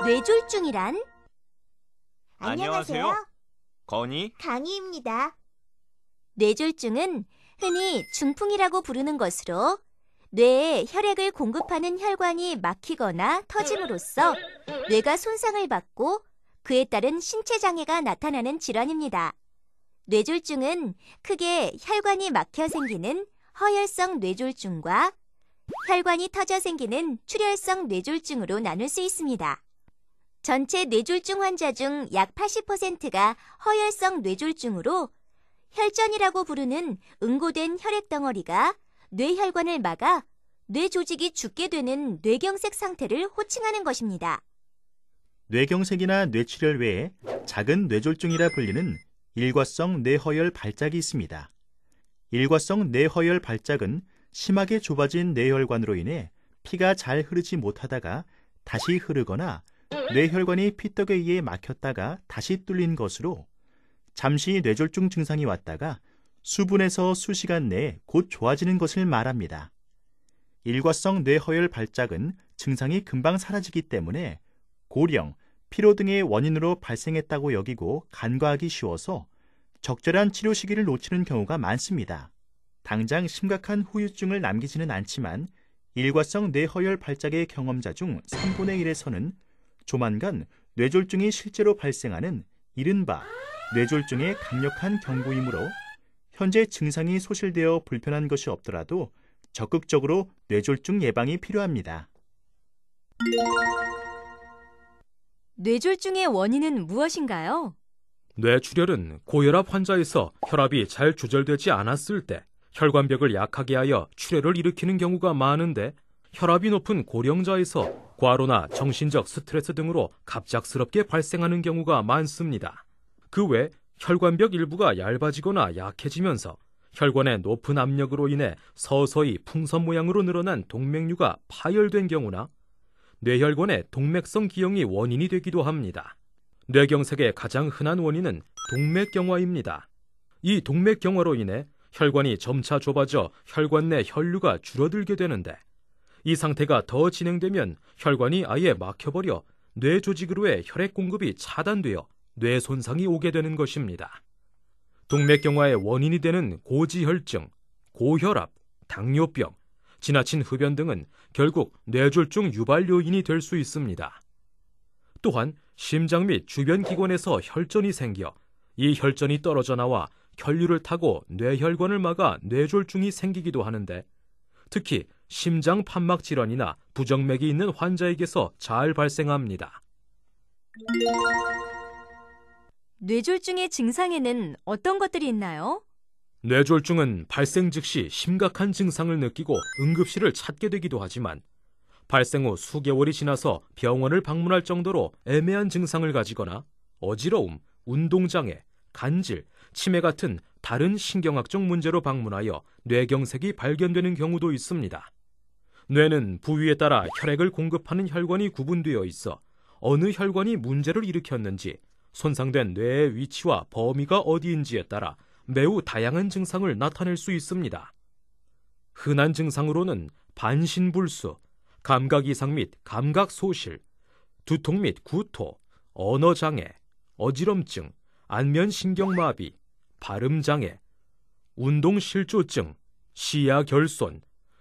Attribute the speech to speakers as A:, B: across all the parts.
A: 뇌졸중이란?
B: 안녕하세요. 건희,
C: 강희입니다.
A: 뇌졸중은 흔히 중풍이라고 부르는 것으로 뇌에 혈액을 공급하는 혈관이 막히거나 터짐으로써 뇌가 손상을 받고 그에 따른 신체 장애가 나타나는 질환입니다. 뇌졸중은 크게 혈관이 막혀 생기는 허혈성 뇌졸중과 혈관이 터져 생기는 출혈성 뇌졸중으로 나눌 수 있습니다. 전체 뇌졸중 환자 중 약 80%가 허혈성 뇌졸중으로 혈전이라고 부르는 응고된 혈액 덩어리가 뇌혈관을 막아 뇌 조직이 죽게 되는 뇌경색 상태를 호칭하는 것입니다.
D: 뇌경색이나 뇌출혈 외에 작은 뇌졸중이라 불리는 일과성 뇌허혈 발작이 있습니다. 일과성 뇌허혈 발작은 심하게 좁아진 뇌혈관으로 인해 피가 잘 흐르지 못하다가 다시 흐르거나 뇌혈관이 피떡에 의해 막혔다가 다시 뚫린 것으로 잠시 뇌졸중 증상이 왔다가 수분에서 수시간 내에 곧 좋아지는 것을 말합니다. 일과성 뇌허혈 발작은 증상이 금방 사라지기 때문에 고령, 피로 등의 원인으로 발생했다고 여기고 간과하기 쉬워서 적절한 치료 시기를 놓치는 경우가 많습니다. 당장 심각한 후유증을 남기지는 않지만 일과성 뇌허혈 발작의 경험자 중 3분의 1에서는 조만간 뇌졸중이 실제로 발생하는 이른바 뇌졸중의 강력한 경고이므로 현재 증상이 소실되어 불편한 것이 없더라도 적극적으로 뇌졸중 예방이 필요합니다.
A: 뇌졸중의 원인은 무엇인가요?
E: 뇌출혈은 고혈압 환자에서 혈압이 잘 조절되지 않았을 때 혈관벽을 약하게 하여 출혈을 일으키는 경우가 많은데, 혈압이 높은 고령자에서 과로나 정신적 스트레스 등으로 갑작스럽게 발생하는 경우가 많습니다. 그 외 혈관벽 일부가 얇아지거나 약해지면서 혈관의 높은 압력으로 인해 서서히 풍선 모양으로 늘어난 동맥류가 파열된 경우나 뇌혈관의 동맥성 기형이 원인이 되기도 합니다. 뇌경색의 가장 흔한 원인은 동맥경화입니다. 이 동맥경화로 인해 혈관이 점차 좁아져 혈관 내 혈류가 줄어들게 되는데, 이 상태가 더 진행되면 혈관이 아예 막혀버려 뇌 조직으로의 혈액 공급이 차단되어 뇌 손상이 오게 되는 것입니다. 동맥경화의 원인이 되는 고지혈증, 고혈압, 당뇨병, 지나친 흡연 등은 결국 뇌졸중 유발 요인이 될 수 있습니다. 또한 심장 및 주변 기관에서 혈전이 생겨 이 혈전이 떨어져 나와 혈류를 타고 뇌혈관을 막아 뇌졸중이 생기기도 하는데, 특히 심장 판막 질환이나 부정맥이 있는 환자에게서 잘 발생합니다.
A: 뇌졸중의 증상에는 어떤 것들이 있나요?
E: 뇌졸중은 발생 즉시 심각한 증상을 느끼고 응급실을 찾게 되기도 하지만, 발생 후 수개월이 지나서 병원을 방문할 정도로 애매한 증상을 가지거나 어지러움, 운동장애, 간질, 치매 같은 다른 신경학적 문제로 방문하여 뇌경색이 발견되는 경우도 있습니다. 뇌는 부위에 따라 혈액을 공급하는 혈관이 구분되어 있어 어느 혈관이 문제를 일으켰는지, 손상된 뇌의 위치와 범위가 어디인지에 따라 매우 다양한 증상을 나타낼 수 있습니다. 흔한 증상으로는 반신불수, 감각 이상 및 감각 소실, 두통 및 구토, 언어장애, 어지럼증, 안면신경마비, 발음장애, 운동실조증, 시야 결손,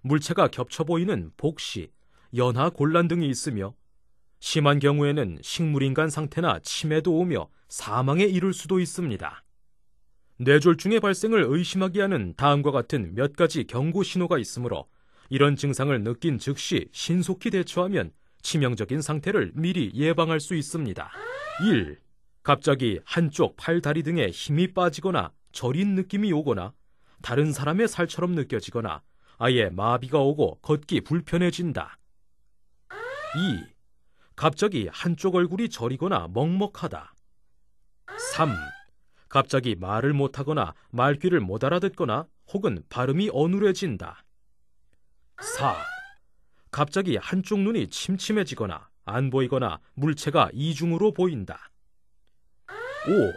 E: 물체가 겹쳐 보이는 복시, 연하곤란 등이 있으며, 심한 경우에는 식물인간 상태나 치매도 오며 사망에 이를 수도 있습니다. 뇌졸중의 발생을 의심하게 하는 다음과 같은 몇 가지 경고 신호가 있으므로 이런 증상을 느낀 즉시 신속히 대처하면 치명적인 상태를 미리 예방할 수 있습니다. 1. 갑자기 한쪽 팔, 다리 등에 힘이 빠지거나 저린 느낌이 오거나 다른 사람의 살처럼 느껴지거나 아예 마비가 오고 걷기 불편해진다. 2. 갑자기 한쪽 얼굴이 저리거나 먹먹하다. 3. 갑자기 말을 못하거나 말귀를 못 알아듣거나 혹은 발음이 어눌해진다. 4. 갑자기 한쪽 눈이 침침해지거나 안 보이거나 물체가 이중으로 보인다. 5.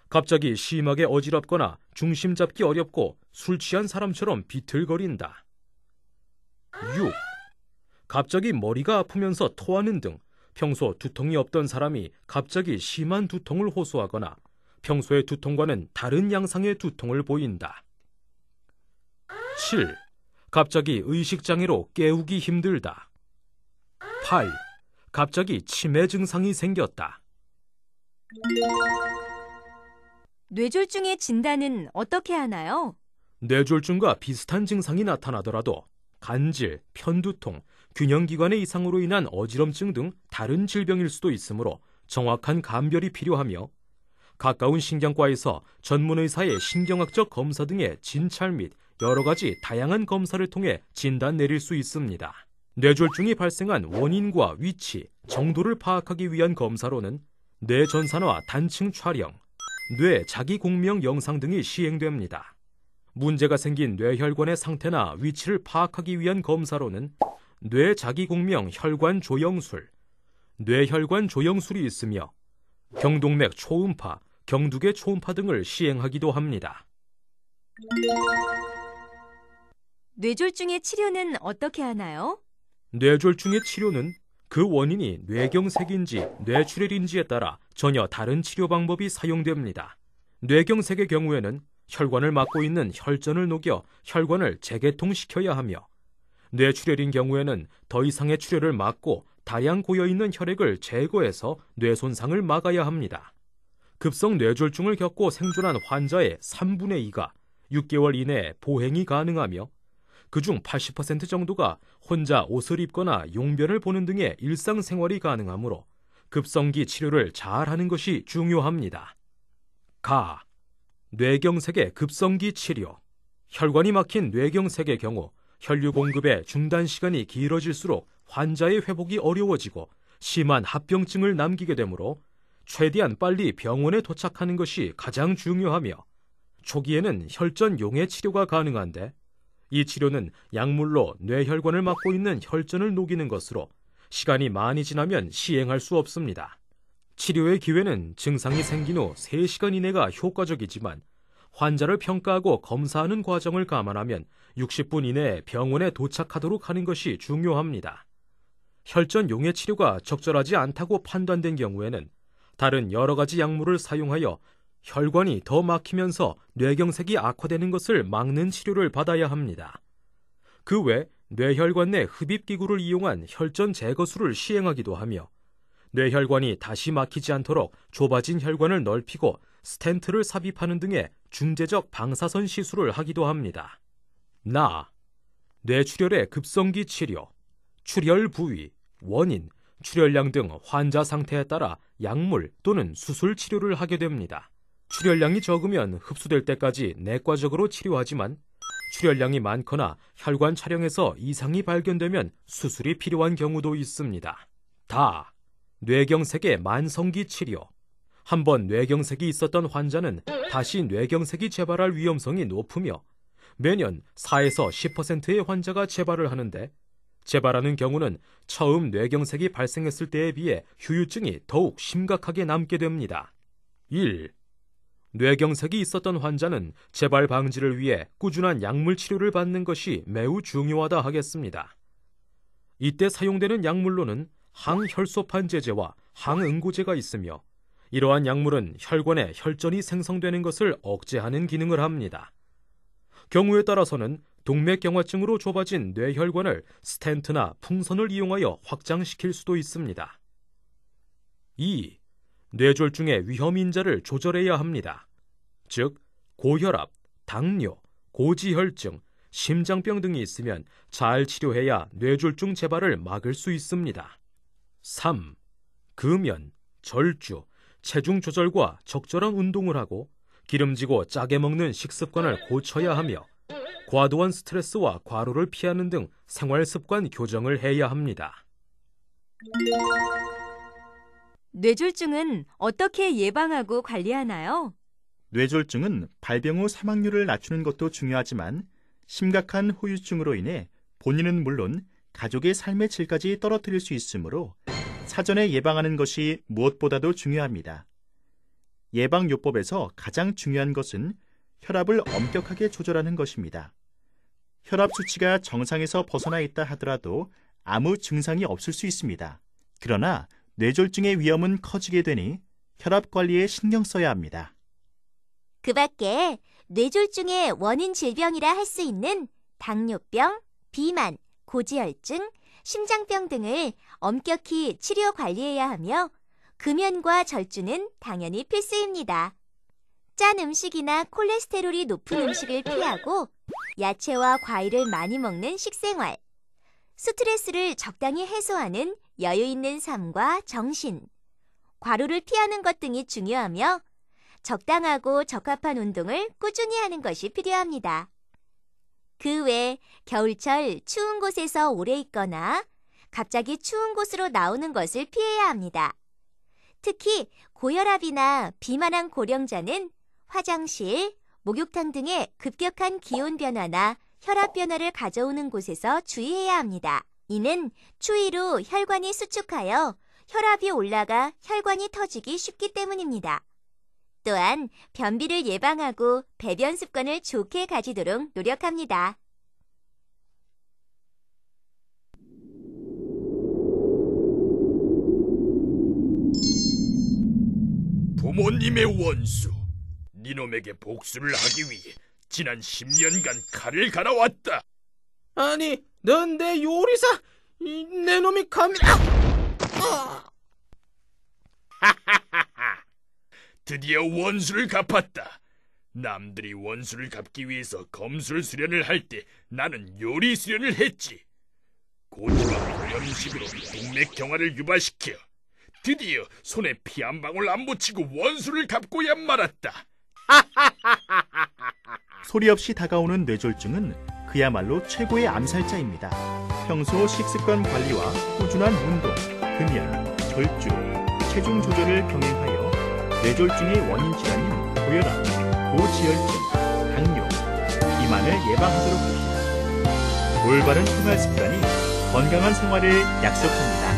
E: 갑자기 심하게 어지럽거나 중심 잡기 어렵고 술 취한 사람처럼 비틀거린다. 6. 갑자기 머리가 아프면서 토하는 등 평소 두통이 없던 사람이 갑자기 심한 두통을 호소하거나 평소의 두통과는 다른 양상의 두통을 보인다. 7. 갑자기 의식장애로 깨우기 힘들다. 8. 갑자기 치매 증상이 생겼다.
A: 뇌졸중의 진단은 어떻게 하나요?
E: 뇌졸중과 비슷한 증상이 나타나더라도 간질, 편두통, 균형기관의 이상으로 인한 어지럼증 등 다른 질병일 수도 있으므로 정확한 감별이 필요하며 가까운 신경과에서 전문의사의 신경학적 검사 등의 진찰 및 여러 가지 다양한 검사를 통해 진단 내릴 수 있습니다. 뇌졸중이 발생한 원인과 위치, 정도를 파악하기 위한 검사로는 뇌전산화 단층 촬영, 뇌 자기공명 영상 등이 시행됩니다. 문제가 생긴 뇌혈관의 상태나 위치를 파악하기 위한 검사로는 뇌 자기공명 혈관 조영술, 뇌혈관 조영술이 있으며 경동맥 초음파, 경두개 초음파 등을 시행하기도 합니다.
A: 뇌졸중의 치료는 어떻게 하나요?
E: 뇌졸중의 치료는 그 원인이 뇌경색인지 뇌출혈인지에 따라 전혀 다른 치료 방법이 사용됩니다. 뇌경색의 경우에는 혈관을 막고 있는 혈전을 녹여 혈관을 재개통시켜야 하며 뇌출혈인 경우에는 더 이상의 출혈을 막고 다량 고여있는 혈액을 제거해서 뇌 손상을 막아야 합니다. 급성 뇌졸중을 겪고 생존한 환자의 3분의 2가 6개월 이내에 보행이 가능하며 그중 80% 정도가 혼자 옷을 입거나 용변을 보는 등의 일상생활이 가능하므로 급성기 치료를 잘하는 것이 중요합니다. 가. 뇌경색의 급성기 치료. 혈관이 막힌 뇌경색의 경우 혈류 공급의 중단 시간이 길어질수록 환자의 회복이 어려워지고 심한 합병증을 남기게 되므로 최대한 빨리 병원에 도착하는 것이 가장 중요하며 초기에는 혈전 용해 치료가 가능한데 이 치료는 약물로 뇌혈관을 막고 있는 혈전을 녹이는 것으로 시간이 많이 지나면 시행할 수 없습니다. 치료의 기회는 증상이 생긴 후 3시간 이내가 효과적이지만 환자를 평가하고 검사하는 과정을 감안하면 60분 이내에 병원에 도착하도록 하는 것이 중요합니다. 혈전 용해 치료가 적절하지 않다고 판단된 경우에는 다른 여러 가지 약물을 사용하여 혈관이 더 막히면서 뇌경색이 악화되는 것을 막는 치료를 받아야 합니다. 그 외 뇌혈관 내 흡입기구를 이용한 혈전 제거술을 시행하기도 하며 뇌혈관이 다시 막히지 않도록 좁아진 혈관을 넓히고 스텐트를 삽입하는 등의 중재적 방사선 시술을 하기도 합니다. 뇌출혈의 급성기 치료, 출혈 부위, 원인, 출혈량 등 환자 상태에 따라 약물 또는 수술 치료를 하게 됩니다. 출혈량이 적으면 흡수될 때까지 내과적으로 치료하지만 출혈량이 많거나 혈관 촬영에서 이상이 발견되면 수술이 필요한 경우도 있습니다. 뇌경색의 만성기 치료. 한번 뇌경색이 있었던 환자는 다시 뇌경색이 재발할 위험성이 높으며 매년 4에서 10%의 환자가 재발을 하는데 재발하는 경우는 처음 뇌경색이 발생했을 때에 비해 후유증이 더욱 심각하게 남게 됩니다. 1. 뇌경색이 있었던 환자는 재발 방지를 위해 꾸준한 약물 치료를 받는 것이 매우 중요하다 하겠습니다. 이때 사용되는 약물로는 항혈소판제제와 항응고제가 있으며 이러한 약물은 혈관에 혈전이 생성되는 것을 억제하는 기능을 합니다. 경우에 따라서는 동맥경화증으로 좁아진 뇌혈관을 스텐트나 풍선을 이용하여 확장시킬 수도 있습니다. 2. 뇌졸중의 위험인자를 조절해야 합니다. 즉, 고혈압, 당뇨, 고지혈증, 심장병 등이 있으면 잘 치료해야 뇌졸중 재발을 막을 수 있습니다. 3. 금연, 절주, 체중 조절과 적절한 운동을 하고 기름지고 짜게 먹는 식습관을 고쳐야 하며 과도한 스트레스와 과로를 피하는 등 생활 습관 교정을 해야 합니다.
A: 뇌졸중은 어떻게 예방하고 관리하나요?
D: 뇌졸중은 발병 후 사망률을 낮추는 것도 중요하지만 심각한 후유증으로 인해 본인은 물론 가족의 삶의 질까지 떨어뜨릴 수 있으므로 사전에 예방하는 것이 무엇보다도 중요합니다. 예방요법에서 가장 중요한 것은 혈압을 엄격하게 조절하는 것입니다. 혈압 수치가 정상에서 벗어나 있다 하더라도 아무 증상이 없을 수 있습니다. 그러나 뇌졸중의 위험은 커지게 되니 혈압 관리에 신경 써야 합니다.
B: 그 밖에 뇌졸중의 원인 질병이라 할 수 있는 당뇨병, 비만, 고지혈증, 심장병 등을 엄격히 치료 관리해야 하며 금연과 절주는 당연히 필수입니다. 짠 음식이나 콜레스테롤이 높은 음식을 피하고 야채와 과일을 많이 먹는 식생활, 스트레스를 적당히 해소하는 여유 있는 삶과 정신, 과로를 피하는 것 등이 중요하며 적당하고 적합한 운동을 꾸준히 하는 것이 필요합니다. 그 외 겨울철 추운 곳에서 오래 있거나 갑자기 추운 곳으로 나오는 것을 피해야 합니다. 특히 고혈압이나 비만한 고령자는 화장실, 목욕탕 등의 급격한 기온 변화나 혈압 변화를 가져오는 곳에서 주의해야 합니다. 이는 추위로 혈관이 수축하여 혈압이 올라가 혈관이 터지기 쉽기 때문입니다. 또한 변비를 예방하고 배변 습관을 좋게 가지도록 노력합니다.
C: 부모님의 원수, 니놈에게 복수를 하기 위해 지난 10년간 칼을 갈아왔다.
E: 아니, 넌 내 요리사, 내 놈이 감히...
C: 드디어 원수를 갚았다. 남들이 원수를 갚기 위해서 검술 수련을 할 때 나는 요리 수련을 했지. 고지방 훈련식으로 동맥 경화를 유발시켜 드디어 손에 피 한 방울 안 묻히고 원수를 갚고야 말았다.
D: 소리 없이 다가오는 뇌졸중은 그야말로 최고의 암살자입니다. 평소 식습관 관리와 꾸준한 운동, 금연, 절주, 체중 조절을 병행하여 뇌졸중의 원인 질환인 고혈압, 고지혈증, 당뇨, 비만을 예방하도록 합시다. 올바른 생활 습관이 건강한 생활을 약속합니다.